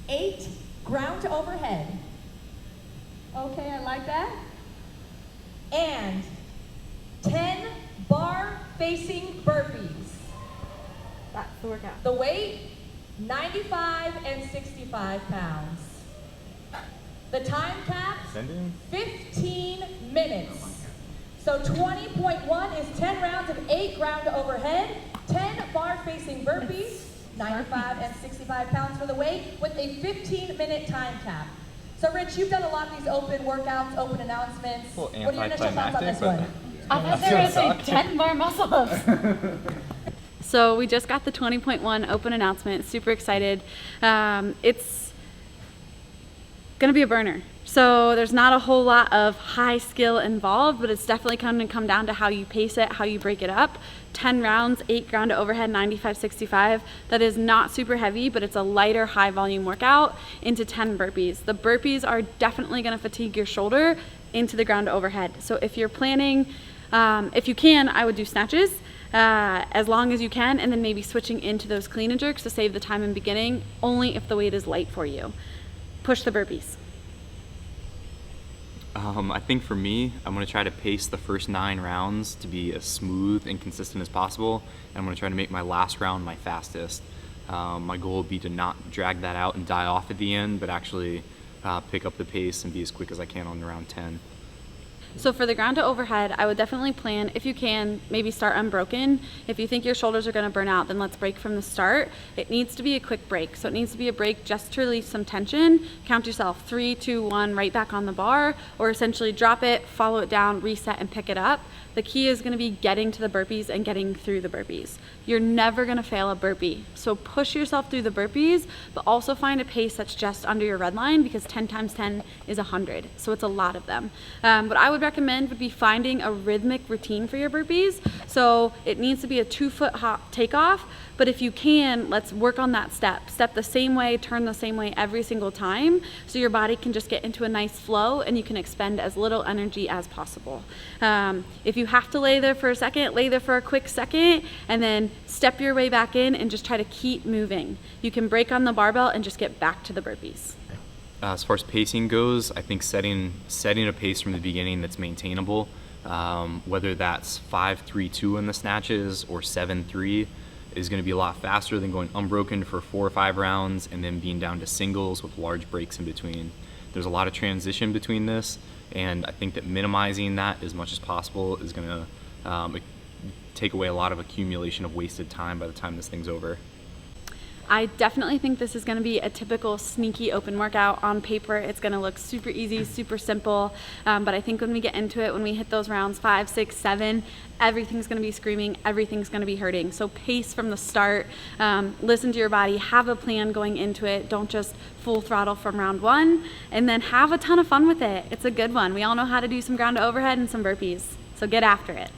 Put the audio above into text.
8 ground to overhead. Okay, I like that. And 10 bar facing burpees. That's the workout. The weight, 95 and 65 pounds. The time cap, 15 minutes. So 20.1 is 10 rounds of 8 ground to overhead, 10 bar facing burpees, 95 and 65 pounds for the weight, with a 15-minute time cap. So Rich, you've done a lot of these open workouts, open announcements. What are your initial thoughts on this one? I thought they were going to say 10 bar muscle-ups. So we just got the 20.1 open announcement, super excited. It's gonna be a burner. So there's not a whole lot of high skill involved, but it's definitely going to come down to how you pace it, how you break it up. 10 rounds, 8 ground to overhead, 95, 65. That is not super heavy, but it's a lighter, high volume workout into 10 burpees. The burpees are definitely gonna fatigue your shoulder into the ground to overhead. So if you're planning, if you can, I would do snatches as long as you can, and then maybe switching into those clean and jerks to save the time in beginning, only if the weight is light for you. Push the burpees. I think for me, I'm going to try to pace the first 9 rounds to be as smooth and consistent as possible. And I'm going to try to make my last round my fastest. My goal would be to not drag that out and die off at the end, but actually pick up the pace and be as quick as I can on round 10. So for the ground to overhead, I would definitely plan, if you can, maybe start unbroken. If you think your shoulders are gonna burn out, then let's break from the start. It needs to be a quick break. So it needs to be a break just to release some tension. Count yourself 3, 2, 1, right back on the bar, or essentially drop it, follow it down, reset, and pick it up. The key is gonna be getting to the burpees and getting through the burpees. You're never gonna fail a burpee. So push yourself through the burpees, but also find a pace that's just under your red line, because 10 times 10 is 100. So it's a lot of them. What I would recommend would be finding a rhythmic routine for your burpees. So it needs to be a 2-foot hop takeoff, but if you can, let's work on that step. Step the same way, turn the same way every single time, so your body can just get into a nice flow and you can expend as little energy as possible. If you have to lay there for a second, lay there for a quick second, and then step your way back in and just try to keep moving. You can break on the barbell and just get back to the burpees. As far as pacing goes, I think setting a pace from the beginning that's maintainable, whether that's 5-3-2 in the snatches or 7-3, is going to be a lot faster than going unbroken for 4 or 5 rounds and then being down to singles with large breaks in between. There's a lot of transition between this, and I think that minimizing that as much as possible is going to take away a lot of accumulation of wasted time by the time this thing's over. I definitely think this is going to be a typical sneaky open workout. On paper, it's going to look super easy, super simple, but I think when we get into it, when we hit those rounds 5, 6, 7, everything's going to be screaming, everything's going to be hurting. So pace from the start, listen to your body, have a plan going into it. Don't just full throttle from round 1, and then have a ton of fun with it. It's a good one. We all know how to do some ground to overhead and some burpees, so get after it.